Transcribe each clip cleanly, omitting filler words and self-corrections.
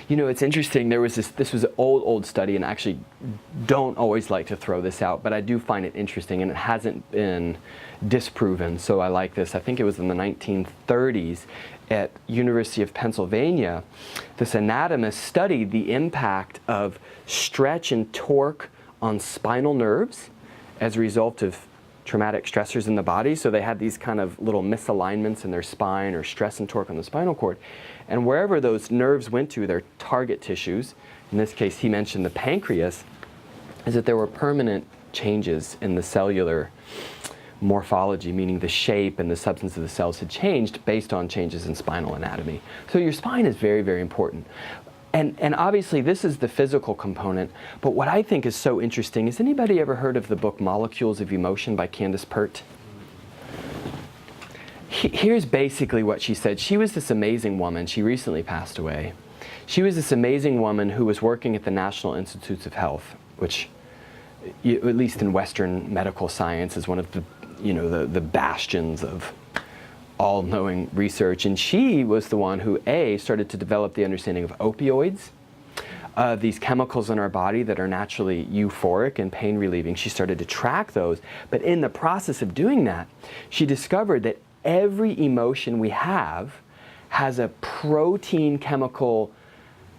You know, it's interesting. There was this was an old study, and I actually don't always like to throw this out, but I do find it interesting, and it hasn't been disproven, so I like this. I think it was in the 1930s at University of Pennsylvania. This anatomist studied the impact of stretch and torque on spinal nerves as a result of traumatic stressors in the body. So they had these kind of little misalignments in their spine, or stress and torque on the spinal cord. And wherever those nerves went to, their target tissues, in this case he mentioned the pancreas, is that there were permanent changes in the cellular morphology, meaning the shape and the substance of the cells had changed based on changes in spinal anatomy. So your spine is very, very important. And obviously this is the physical component, but what I think is so interesting, has anybody ever heard of the book Molecules of Emotion by Candace Pert? Here's basically what she said. She was this amazing woman. She recently passed away. She was this amazing woman who was working at the National Institutes of Health, which, at least in Western medical science, is one of the, the bastions of all-knowing research. And she was the one who, started to develop the understanding of opioids, these chemicals in our body that are naturally euphoric and pain-relieving. She started to track those. But in the process of doing that, she discovered that every emotion we have has a protein chemical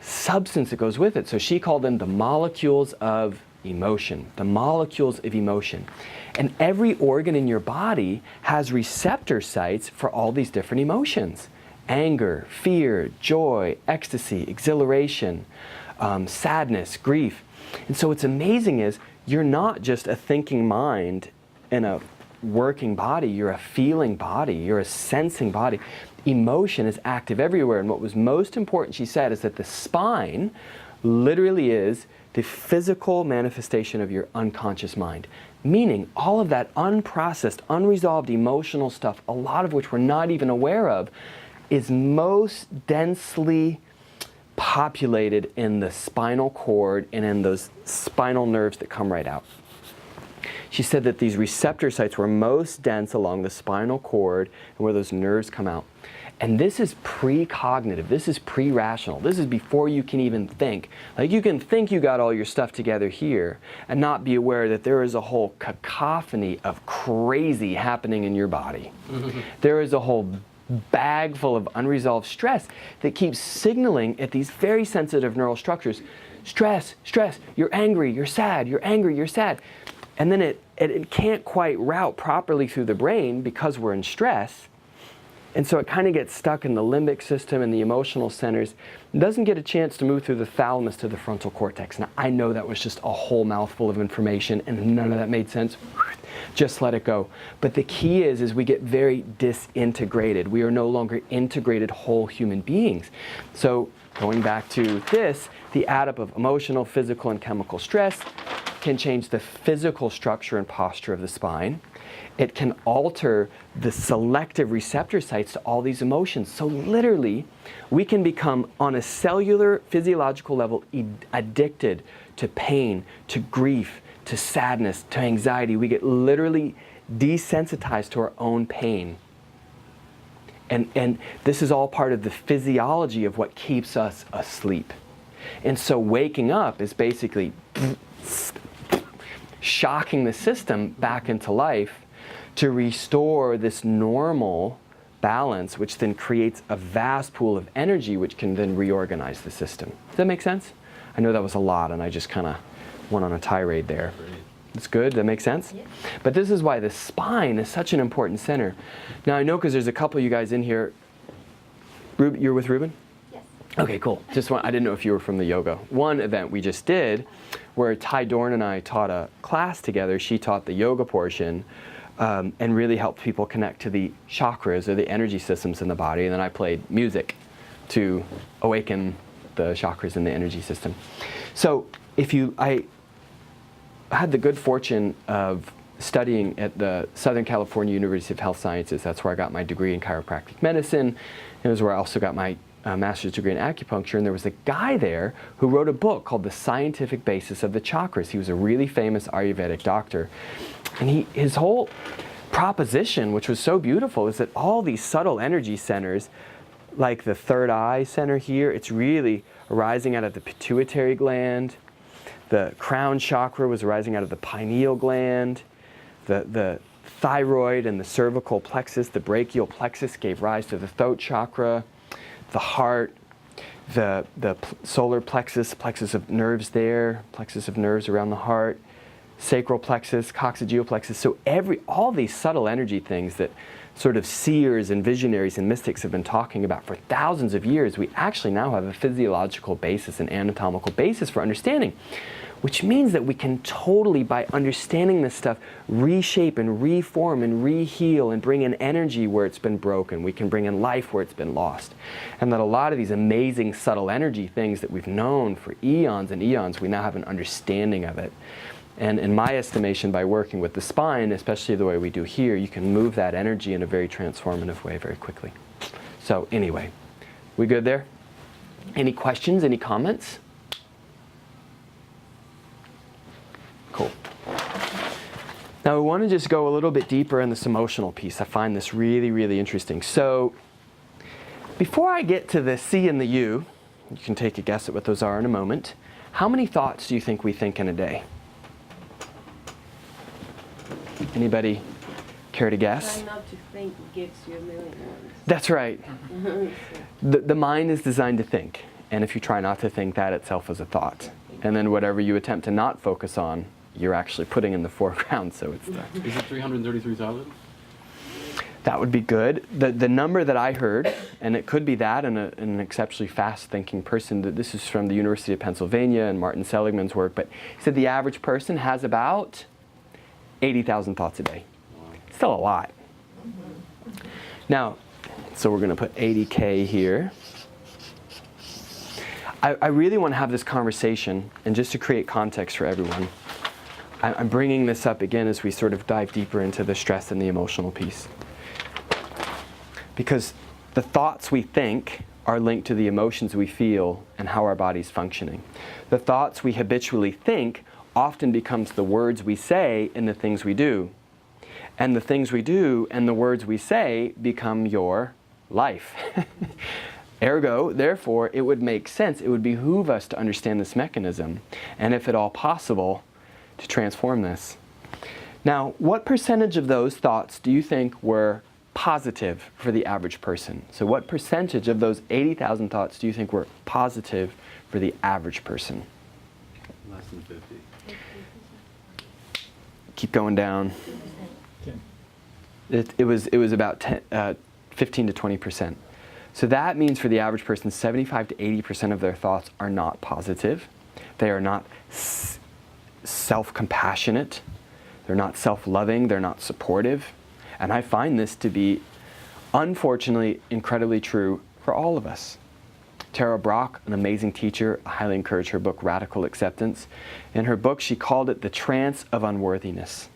substance that goes with it. So she called them the molecules of emotion, the molecules of emotion. And every organ in your body has receptor sites for all these different emotions. Anger, fear, joy, ecstasy, exhilaration, sadness, grief. And so what's amazing is you're not just a thinking mind in a working body, you're a feeling body, you're a sensing body. Emotion is active everywhere. And what was most important, she said, is that the spine literally is the physical manifestation of your unconscious mind. Meaning all of that unprocessed, unresolved emotional stuff, a lot of which we're not even aware of, is most densely populated in the spinal cord and in those spinal nerves that come right out. She said that these receptor sites were most dense along the spinal cord and where those nerves come out. And this is precognitive, this is pre-rational, this is before you can even think. Like, you can think you got all your stuff together here and not be aware that there is a whole cacophony of crazy happening in your body. There is a whole bag full of unresolved stress that keeps signaling at these very sensitive neural structures. Stress, stress, you're angry, you're sad, you're angry, you're sad. And then it can't quite route properly through the brain because we're in stress. And so it kind of gets stuck in the limbic system and the emotional centers. It doesn't get a chance to move through the thalamus to the frontal cortex. Now, I know that was just a whole mouthful of information and none of that made sense. Just let it go. But the key is we get very disintegrated. We are no longer integrated whole human beings. So going back to this, the add-up of emotional, physical, and chemical stress can change the physical structure and posture of the spine. It can alter the selective receptor sites to all these emotions. So literally, we can become, on a cellular physiological level, addicted to pain, to grief, to sadness, to anxiety. We get literally desensitized to our own pain. And this is all part of the physiology of what keeps us asleep. And so waking up is basically shocking the system back into life to restore this normal balance, which then creates a vast pool of energy which can then reorganize the system. Does that make sense? I know that was a lot and I just kind of went on a tirade there. It's good? That makes sense? Yeah. But this is why the spine is such an important center. Now I know because there's a couple of you guys in here. You're with Ruben? Yes. Okay, cool. I didn't know if you were from the yoga. One event we just did where Ty Dorn and I taught a class together. She taught the yoga portion. And really helped people connect to the chakras or the energy systems in the body. And then I played music to awaken the chakras in the energy system. So I had the good fortune of studying at the Southern California University of Health Sciences. That's where I got my degree in chiropractic medicine. It was where I also got my master's degree in acupuncture. And there was a guy there who wrote a book called The Scientific Basis of the Chakras. He was a really famous Ayurvedic doctor. And his whole proposition, which was so beautiful, is that all these subtle energy centers like the third eye center here. It's really arising out of the pituitary gland. The crown chakra was arising out of the pineal gland. The thyroid and the cervical plexus, the brachial plexus, gave rise to the throat chakra. The heart, the solar plexus, plexus of nerves there, plexus of nerves around the heart, sacral plexus, coccygeal plexus. So all these subtle energy things that sort of seers and visionaries and mystics have been talking about for thousands of years, we actually now have a physiological basis, an anatomical basis for understanding, which means that we can totally, by understanding this stuff, reshape and reform and reheal and bring in energy where it's been broken. We can bring in life where it's been lost. And that a lot of these amazing subtle energy things that we've known for eons and eons, we now have an understanding of it. And in my estimation, by working with the spine, especially the way we do here, you can move that energy in a very transformative way very quickly. So anyway, we good there? Any questions, any comments? Cool. Now we want to just go a little bit deeper in this emotional piece. I find this really, really interesting. So before I get to the C and the U, you can take a guess at what those are in a moment. How many thoughts do you think we think in a day? Anybody care to guess? Try not to think gives you a million ones. That's right. The mind is designed to think. And if you try not to think, that itself is a thought. And then whatever you attempt to not focus on, you're actually putting in the foreground, so it's the... Is it 333,000? That would be good. The number that I heard, and it could be that in an exceptionally fast-thinking person, that this is from the University of Pennsylvania and Martin Seligman's work, but he said the average person has about 80,000 thoughts a day. Still a lot. Now, so we're going to put 80K here. I really want to have this conversation, and just to create context for everyone, I'm bringing this up again as we sort of dive deeper into the stress and the emotional piece. Because the thoughts we think are linked to the emotions we feel and how our body's functioning. The thoughts we habitually think often becomes the words we say and the things we do. And the things we do and the words we say become your life. Ergo, therefore, it would make sense, it would behoove us to understand this mechanism, and if at all possible, to transform this. Now, what percentage of those thoughts do you think were positive for the average person? So what percentage of those 80,000 thoughts do you think were positive for the average person? Less than 50. Keep going down. It was about 15 to 20%. So that means for the average person, 75 to 80% of their thoughts are not positive. They are not self-compassionate. They're not self-loving. They're not supportive. And I find this to be, unfortunately, incredibly true for all of us. Tara Brach, an amazing teacher, I highly encourage her book, Radical Acceptance. In her book, she called it the trance of unworthiness.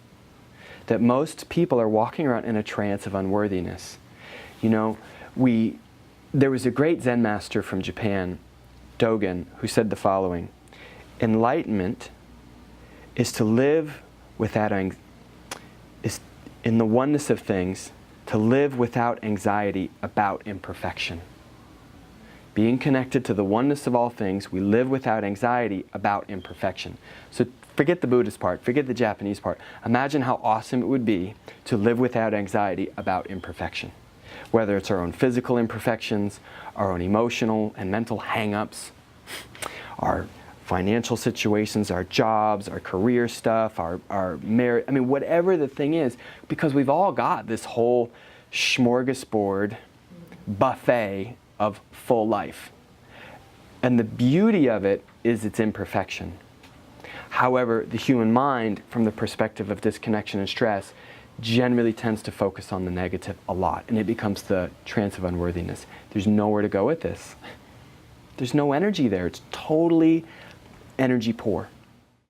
That most people are walking around in a trance of unworthiness. You know, there was a great Zen master from Japan, Dogen, who said the following: enlightenment is to live without is in the oneness of things, to live without anxiety about imperfection. Being connected to the oneness of all things, we live without anxiety about imperfection. So forget the Buddhist part, forget the Japanese part. Imagine how awesome it would be to live without anxiety about imperfection. Whether it's our own physical imperfections, our own emotional and mental hang-ups, our financial situations, our jobs, our career stuff, our marriage, I mean, whatever the thing is, because we've all got this whole smorgasbord buffet of full life. And the beauty of it is its imperfection. However, the human mind, from the perspective of disconnection and stress, generally tends to focus on the negative a lot, and it becomes the trance of unworthiness. There's nowhere to go with this. There's no energy there. It's totally energy poor.